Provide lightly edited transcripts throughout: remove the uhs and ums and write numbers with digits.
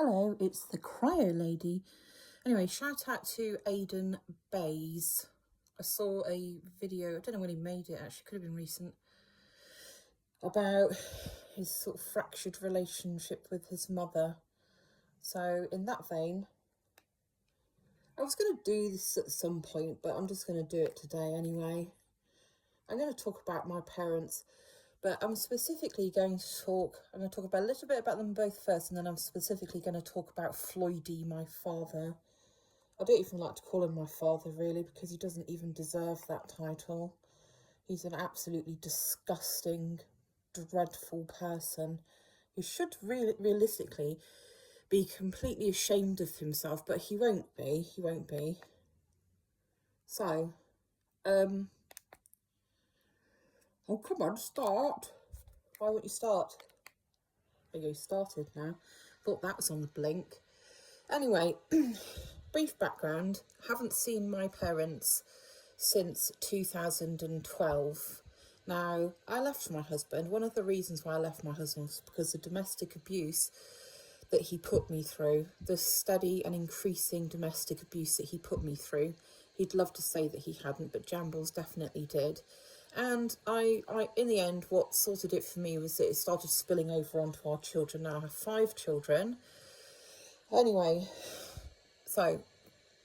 Hello, it's the Cryo Lady. Anyway, shout out to Aidan Bays. I saw a video, I don't know when he made it actually, could have been recent, about his sort of fractured relationship with his mother. So in that vein, I was going to do this at some point, but I'm just going to do it today anyway. I'm going to talk about my parents, but I'm specifically going to talk about a little bit about them both first, and then I'm specifically going to talk about Floydie, my father. I don't even like to call him my father, really, because he doesn't even deserve that title. He's an absolutely disgusting, dreadful person who should realistically be completely ashamed of himself, but he won't be. He won't be. So, oh, come on, start. Why won't you start? There you go, started now. Thought that was on the blink. Anyway, brief background. Haven't seen my parents since 2012. Now, I left my husband. One of the reasons why I left my husband was because of domestic abuse that he put me through, the steady and increasing domestic abuse that he put me through. He'd love to say that he hadn't, but Jambles definitely did. And I in the end, what sorted it for me was that it started spilling over onto our children. Now I have 5 children. Anyway, so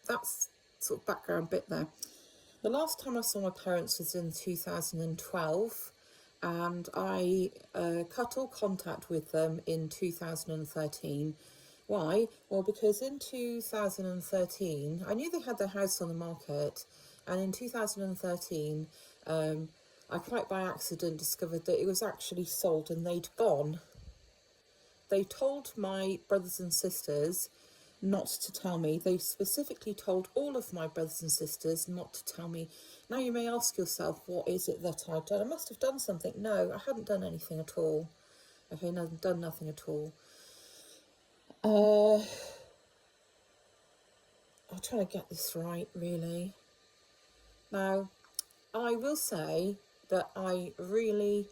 that's sort of background bit there. The last time I saw my parents was in 2012, and I cut all contact with them in 2013. Why? Well, because in 2013, I knew they had their house on the market, and in 2013, I quite by accident discovered that it was actually sold and they'd gone. They told my brothers and sisters not to tell me. They specifically told all of my brothers and sisters not to tell me. Now you may ask yourself, what is it that I've done? I must have done something. No, I hadn't done anything at all. Okay, no, done nothing at all. I'm trying to get this right, really. Now, I will say that I really,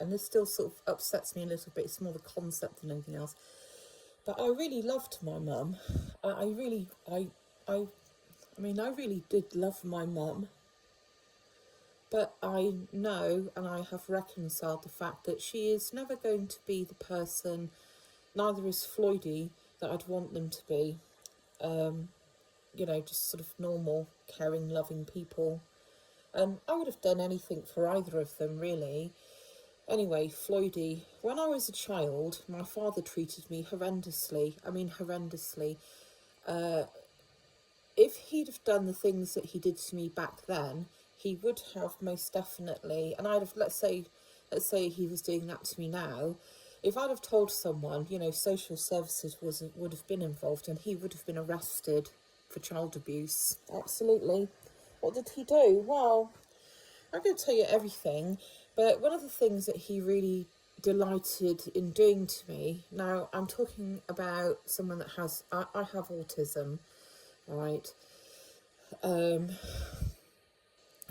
and this still sort of upsets me a little bit, it's more the concept than anything else, but I really loved my mum. I really did love my mum, but I know and I have reconciled the fact that she is never going to be the person, neither is Floydie, that I'd want them to be. Just sort of normal, caring, loving people. I would have done anything for either of them, really. Anyway, Floydie, when I was a child, my father treated me horrendously. I mean, horrendously. If he'd have done the things that he did to me back then, he would have most definitely, and I'd have, let's say he was doing that to me now, if I'd have told someone, social services would have been involved and he would have been arrested for child abuse. Absolutely. What did he do? Well, I'm going to tell you everything, but one of the things that he really delighted in doing to me, now I'm talking about someone that has, I have autism, right? I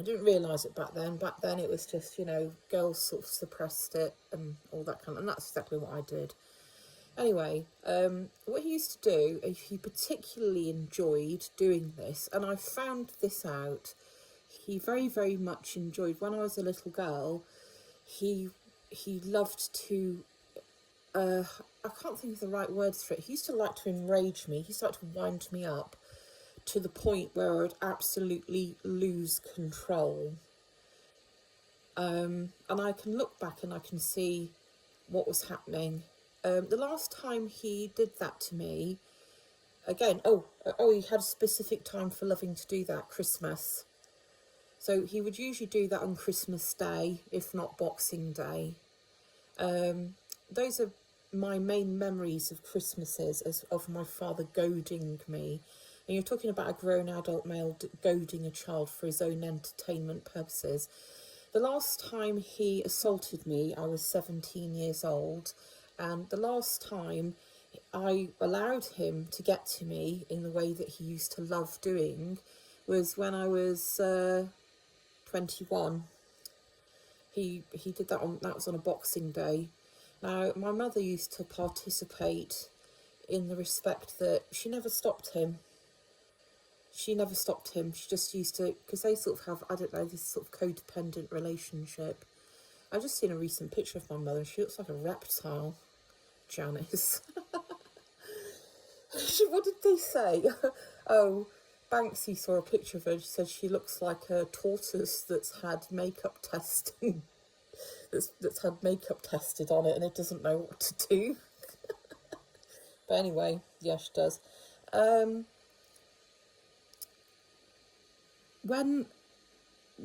didn't realise it back then. Back then it was just, girls sort of suppressed it and all that kind of, and that's exactly what I did. Anyway, what he used to do, he particularly enjoyed doing this, and I found this out, he very, very much enjoyed, when I was a little girl, he loved to, I can't think of the right words for it, he used to like to enrage me, he used to like to wind me up to the point where I would absolutely lose control. And I can look back and I can see what was happening. The last time he did that to me, again, he had a specific time for loving to do that, Christmas. So he would usually do that on Christmas Day, if not Boxing Day. Those are my main memories of Christmases, of my father goading me. And you're talking about a grown adult male goading a child for his own entertainment purposes. The last time he assaulted me, I was 17 years old. And the last time I allowed him to get to me in the way that he used to love doing was when I was 21. He did that that was on a Boxing Day. Now, my mother used to participate in the respect that she never stopped him. She never stopped him. She just used to, because they sort of have, I don't know, this sort of codependent relationship. I've just seen a recent picture of my mother. She looks like a reptile, Janice. What did they say? Oh, Banksy saw a picture of her. She said she looks like a tortoise that's had makeup testing. that's had makeup tested on it and it doesn't know what to do. But anyway, yeah, she does. When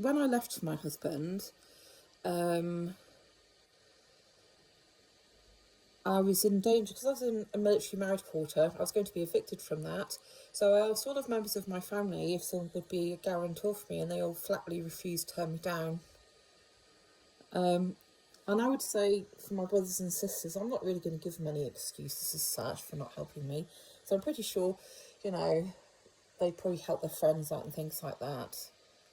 I left my husband, I was in danger because I was in a military married quarter. I was going to be evicted from that. So I asked all of members of my family if someone would be a guarantor for me, and they all flatly refused to turn me down. And I would say for my brothers and sisters, I'm not really going to give them any excuses as such for not helping me. So I'm pretty sure, you know, they probably help their friends out and things like that.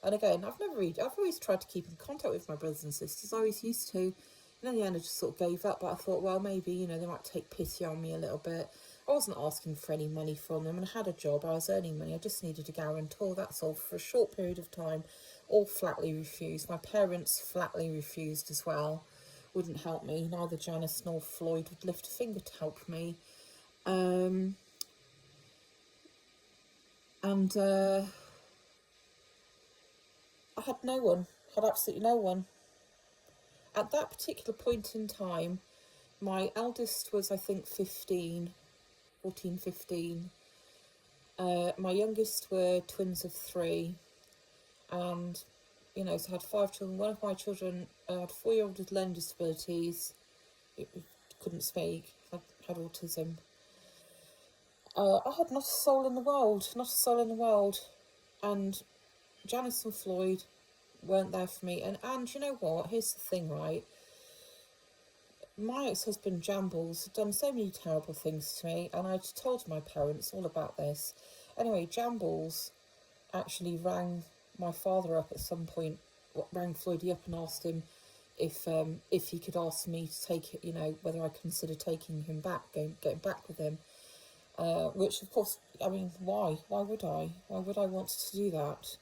And again, I've always tried to keep in contact with my brothers and sisters. I always used to. And in the end, I just sort of gave up. But I thought, well, maybe, you know, they might take pity on me a little bit. I wasn't asking for any money from them, and I had a job. I was earning money. I just needed a guarantor, that's all, for a short period of time. All flatly refused. My parents flatly refused as well. Wouldn't help me. Neither Janice nor Floyd would lift a finger to help me. And I had no one. Had absolutely no one. At that particular point in time, my eldest was, I think, 15. My youngest were twins of 3. And, you know, so I had 5 children. One of my children had a 4-year-old with learning disabilities. It couldn't speak. Had autism. I had not a soul in the world. Not a soul in the world. And Janice and Floyd weren't there for me. And you know what? Here's the thing, right? My ex-husband Jambles had done so many terrible things to me, and I'd told my parents all about this. Anyway, Jambles actually rang my father up at some point, rang Floydie up and asked him if he could ask me to take it, you know, whether I consider taking him back, getting back with him. Which, of course, I mean, why? Why would I? Why would I want to do that?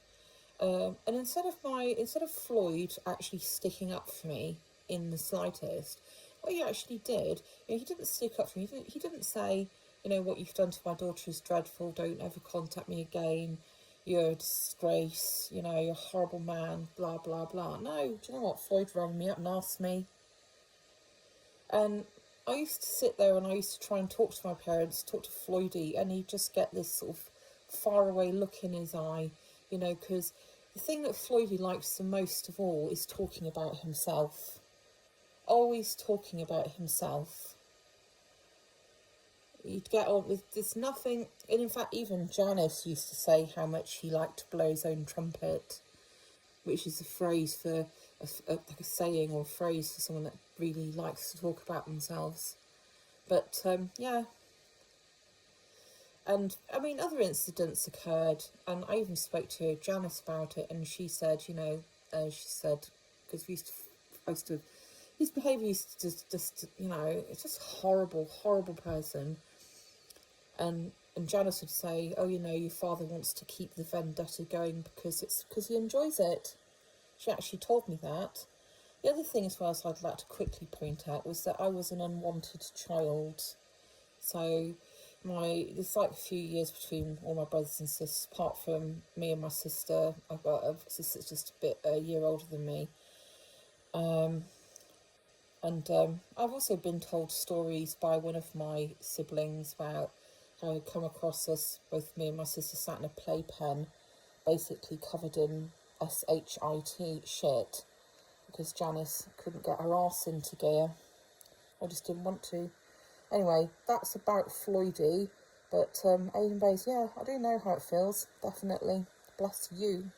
And instead of Floyd actually sticking up for me in the slightest, what he actually did, you know, he didn't stick up for me. He didn't say, you know, what you've done to my daughter is dreadful. Don't ever contact me again. You're a disgrace. You know, you're a horrible man. Blah blah blah. No, do you know what? Floyd rang me up and asked me, and I used to sit there and I used to try and talk to my parents, talk to Floydie, and he'd just get this sort of faraway look in his eye, you know, because the thing that Floydie likes the most of all is talking about himself. Always talking about himself. You'd get on with, there's nothing, and in fact even Janice used to say how much he liked to blow his own trumpet, which is a phrase for, like a saying or a phrase for someone that really likes to talk about themselves. But yeah. And I mean, other incidents occurred, and I even spoke to Janice about it, and she said, you know, because his behaviour used to just, you know, it's just horrible person. And Janice would say, oh, you know, your father wants to keep the vendetta going because he enjoys it. She actually told me that. The other thing as well as I'd like to quickly point out was that I was an unwanted child. So there's like a few years between all my brothers and sisters, apart from me and my sister. I've got a sister that's just a year older than me. And I've also been told stories by one of my siblings about how I'd come across us, both me and my sister, sat in a playpen, basically covered in SHIT shit, because Janice couldn't get her arse into gear. I just didn't want to. Anyway, that's about Floydie, but Aidan Bays, yeah, I do know how it feels, definitely. Bless you.